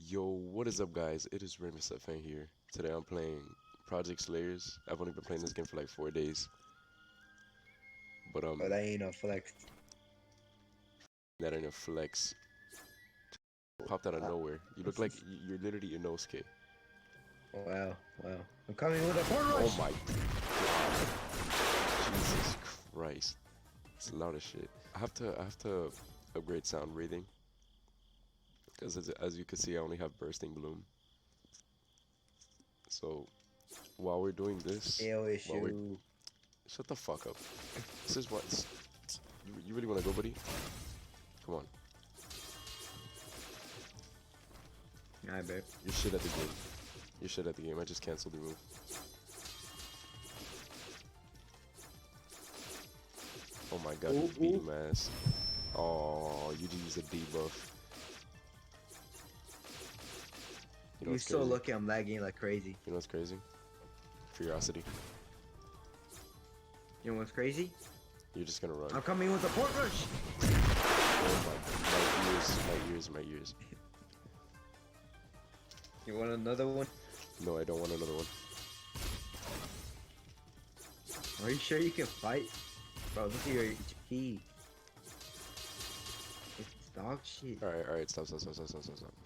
Yo, what is up, guys? It is Raymond Fan here. Today I'm playing Project Slayers. I've only been playing this game for like 4 days, but Oh, that ain't no flex. that ain't a flex. Popped out of Uh, nowhere. You look like you're literally Inosuke. wow, wow. I'm coming with a port Oh rush. my god, Jesus Christ! It's loud as shit. I have to upgrade sound breathing because as you can see, I only have bursting bloom. So while we're doing this, AO while we're issue. shut the fuck up. This is what you really want to go, buddy? Come on. I bet. You're shit at the game. You're shit at the game. I just canceled the move. Oh my god, Ooh, you beat ooh. him ass. Oh, you just used a debuff. You know You're what's so crazy? lucky I'm lagging like crazy. You know what's crazy? Curiosity. You know what's crazy? You're just gonna run. I'm coming with a port rush. Oh my ears, my ears. You want another one? No, I don't want another one. Are you sure you can fight? Bro, look at your HP. It's dog shit. Alright, stop.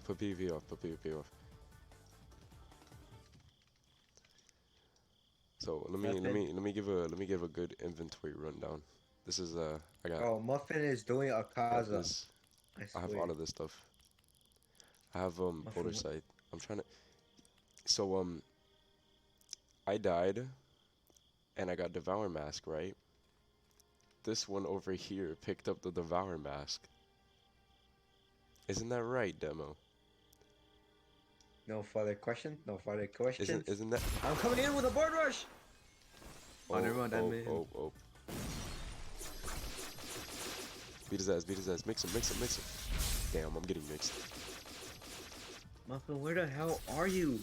Put PvP off, put PvP off. So let me give a good inventory rundown. This is I got Oh, Muffin is doing a I got Kaza. this. I I have swear. all of this stuff. I have Boulder Muffin. Sight. I'm trying to. So I died and I got Devour Mask, right? This one over here picked up the Devour Mask. Isn't that right, demo? No further questions. No further Isn't questions. isn't that? I'm coming in with a board rush. Oh, Oh never mind. That oh man. oh oh. Beat his ass, beat his ass. Mix him. Damn, I'm getting mixed. Muffin, where the hell are you?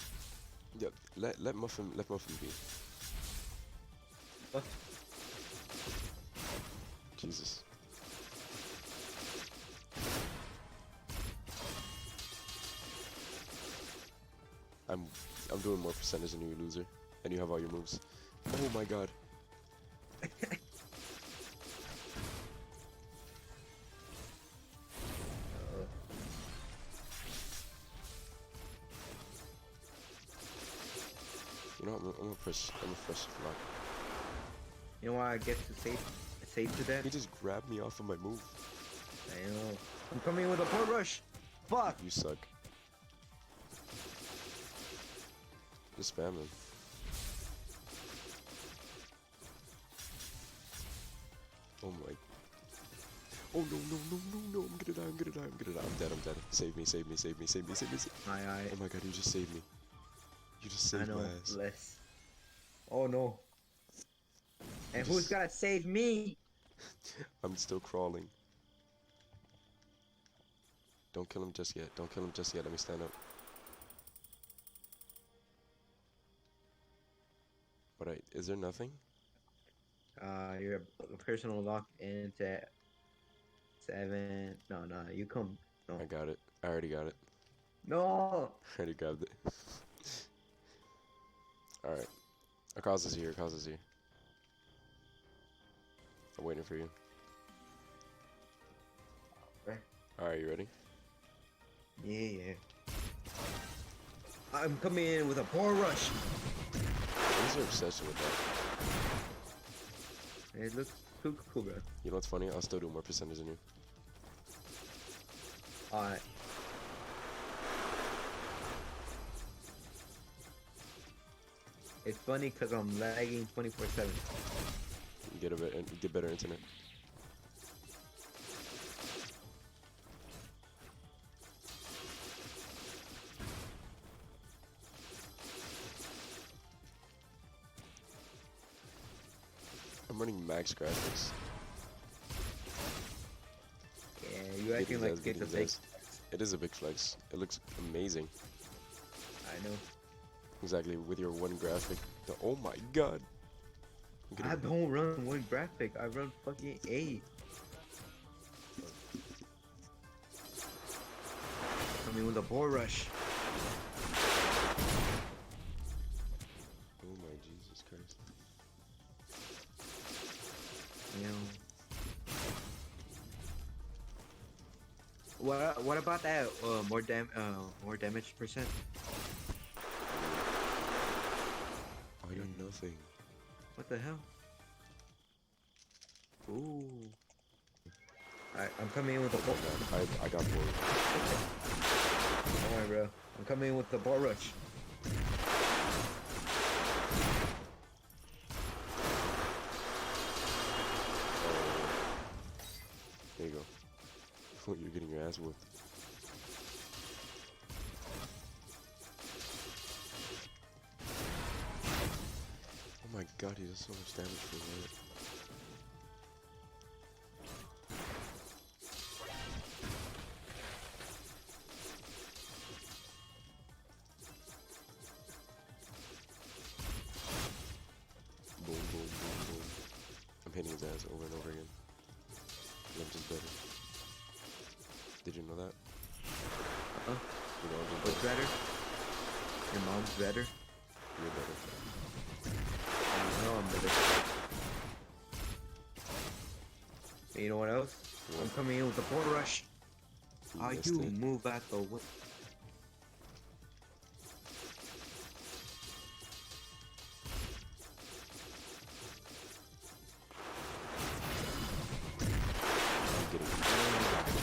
Yep. Let Muffin be. What? Jesus. I'm I'm doing more percentage than you, loser. And you have all your moves. Oh my god. You know what? I'm gonna push lock. You know why I get to save to that? He just grabbed me off of my move. I know. I'm coming with a port rush. Fuck. You suck. Just spam him. Oh my. Oh no. I'm gonna die. I'm dead. Save me. Aye. Oh my god, you just saved me. You just I saved know. my ass. Less. Oh no. You And who's just... gonna save me? I'm still crawling. Don't kill him just yet. Let me stand up. Alright, is there nothing? Your personal lock into 7. No. You come. No. I got it. I already got it. No. I already grabbed it. Alright. Akaza's here. I'm waiting for you. Okay. Alright, you ready? Yeah. I'm coming in with a port rush. What is your obsession with that? It looks cool, bro. You know what's funny? I'll still do more percentage than you. Alright. It's funny because I'm lagging 24/7. You get better internet. I'm running max graphics. Yeah, you acting like it's a fake. It is a big flex. It looks amazing. I know. Exactly, with your one graphic. Oh my god. I don't run one graphic. I run fucking 8. Coming with a boar rush. Oh my Jesus Christ. You know. What about that? More damage percent. I got nothing. What the hell? Ooh. I'm coming in with a Oh my god, I got bored. Alright, bro. I'm coming in with the ball rush. There you go. You're getting your ass whooped. Oh my god, he does so much damage for that. Boom, boom, boom, boom. I'm hitting his ass over and over again. I'm just better. Did you know that? Huh? You know, I'm just What's better? Your mom's better? You're better. I know I'm better. And you know what else? What? I'm coming in with the ball rush. You missed You it. move at the what? I'm getting whacked.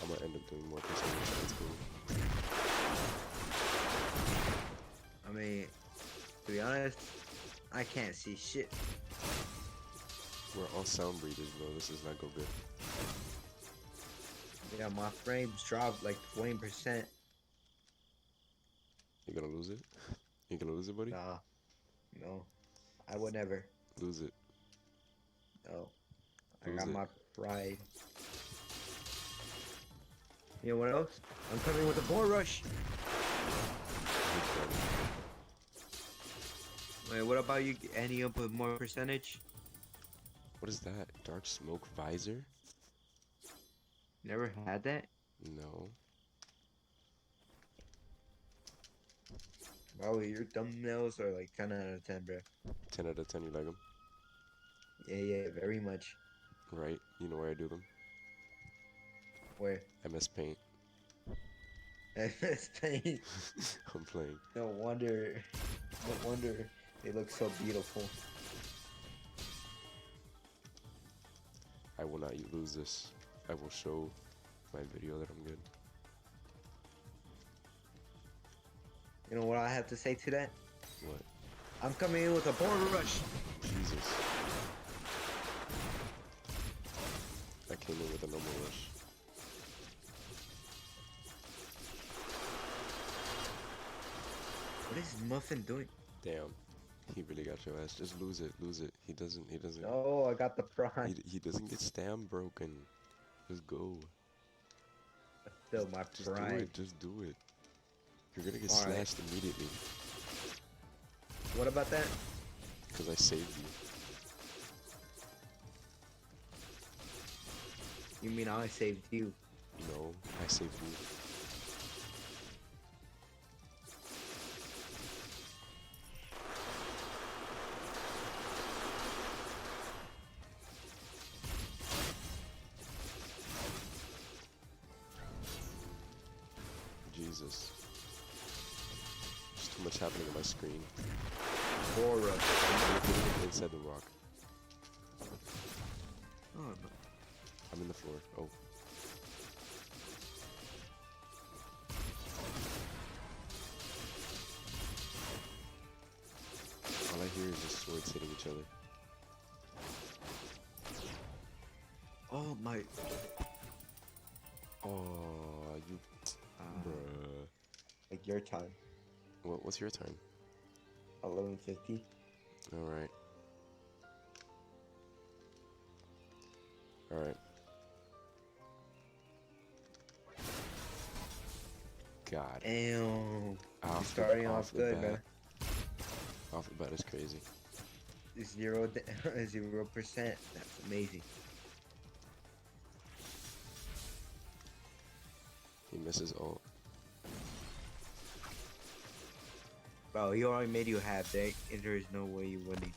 I'm gonna end up doing more percentage. That's cool. I mean, to be honest, I can't see shit. We're all sound breathers, bro. This does not go good. Yeah, my frames dropped like 20%. You gonna lose it? You gonna lose it, buddy? Nah, no, I would never. Lose it. No, I Lose got it. my pride. You know what else? I'm coming with a ball rush. Wait, what about you? Any up with more percentage? What is that? Dark smoke visor? Never had that? No. Bro, your thumbnails are like 10 out of 10, bro. 10 out of 10, you like them? Yeah, very much. Right? You know where I do them? Where? MS Paint. It's paint. I'm playing. No wonder. No wonder they look so beautiful. I will not lose this. I will show my video that I'm good. You know what I have to say to that? What? I'm coming in with a ball rush. Jesus. I came in with a normal rush. What is Muffin doing? Damn. He really got your ass. Just lose it. Lose it. He doesn't. No, I got the pride. He doesn't get stam broken. Just go. Still my Just do pride. it. Just do it. You're gonna get Alright. slashed immediately. What about that? Because I saved you. You mean I saved you? No, I saved you. Jesus. There's too much happening on my screen. Ball rush. I'm getting inside the rock. Oh, no. I'm in the floor. Oh. All I hear is just swords hitting each other. Oh my. Oh, you... Bruh. Like your time. What's your time? 11:50. Alright. Alright. God. Damn. You're Off the starting off off the good, bat. man. Off the bat is crazy. Zero 0%. That's amazing. He misses ult. Bro, he already made you half deck, and there is no way you're winning.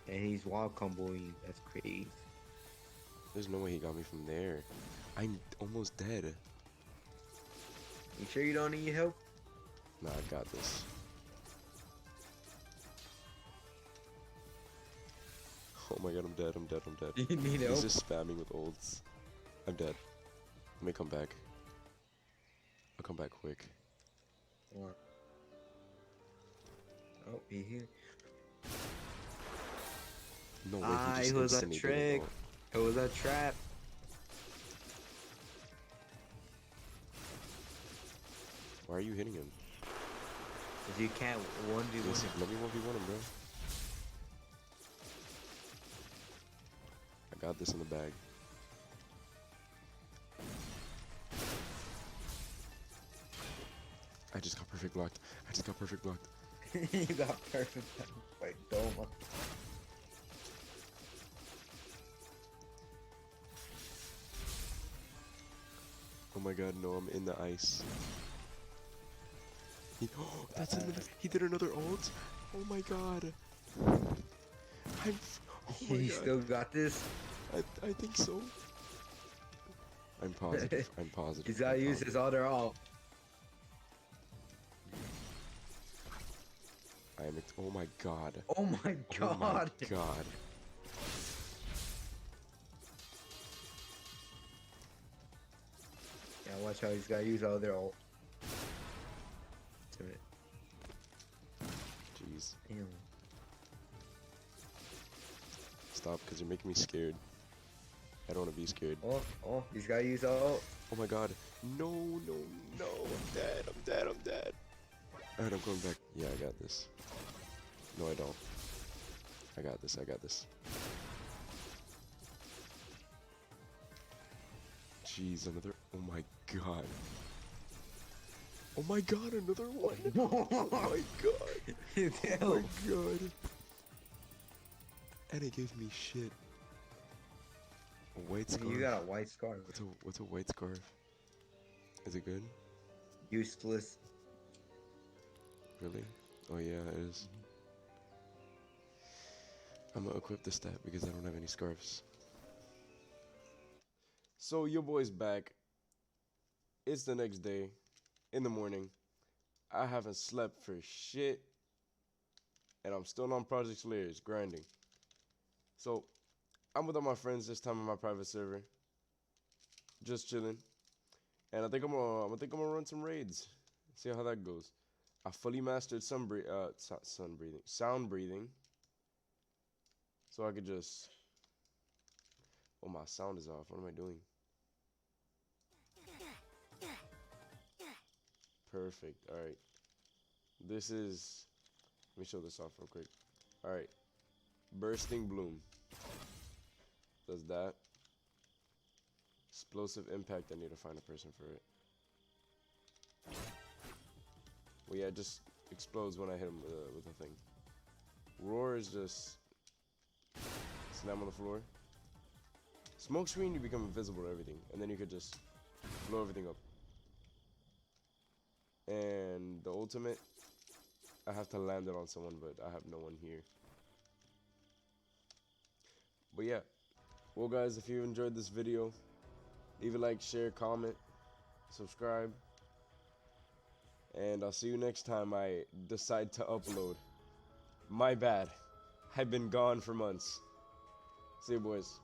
And he's wild comboing. That's crazy. There's no way he got me from there. I'm almost dead. You sure you don't need help? Nah, I got this. Oh my god, I'm dead, I'm dead, I'm dead. You need He's help? just spamming with ults. I'm dead. Let me come back. I'll come back quick. Or... Oh, he here. No way, he It just was a instantly did an trick. ult. It was a trap. Why are you hitting him? Cause you can't 1v1 Listen, him. let me 1v1 him, bro. I got this in the bag. I just got perfect blocked. I just got perfect blocked. You got perfect. Wait, Doma. Oh my god, no, I'm in the ice. Oh, that's another. He did another ult. Oh my god. Oh my You god. still got this? I think so. I'm positive. I'm positive. He's gotta I'm use positive. his other ult. I am. Oh my god. Oh my Oh my god. god. Yeah, watch out. He's gotta use the other ult. Jeez. Damn. Stop, because you're making me scared. I don't want to be scared. Oh, he's gotta use the ult. Oh my god. No, no, no. I'm dead. I'm dead. I'm dead. Alright, I'm going back. Yeah, I got this. No, I don't. I got this. I got this. Jeez, another. Oh my god. Oh my god, another one. Oh my god. Oh my god. And it gave me shit. A white scarf. You got a white scarf. What's a white scarf? Is it good? Useless. Really? Oh yeah, it is. I'm gonna equip the stat because I don't have any scarves. So your boy's back. It's the next day, in the morning. I haven't slept for shit, and I'm still on Project Slayers, grinding. So I'm with all my friends this time on my private server, just chilling. And I think I'm gonna run some raids, see how that goes. I fully mastered sound breathing, so I could just. Oh, my sound is off. What am I doing? Perfect. All right. This is. Let me show this off real quick. All right. Bursting Bloom. Does that. Explosive Impact. I need to find a person for it. Well, yeah, it just explodes when I hit him with a thing. Roar is just. Slam on the floor. Smoke screen, you become invisible to everything. And then you could just blow everything up. And the ultimate, I have to land it on someone, but I have no one here. But yeah. Well, guys, if you enjoyed this video, leave a like, share, comment, subscribe. And I'll see you next time I decide to upload. My bad. I've been gone for months. See you, boys.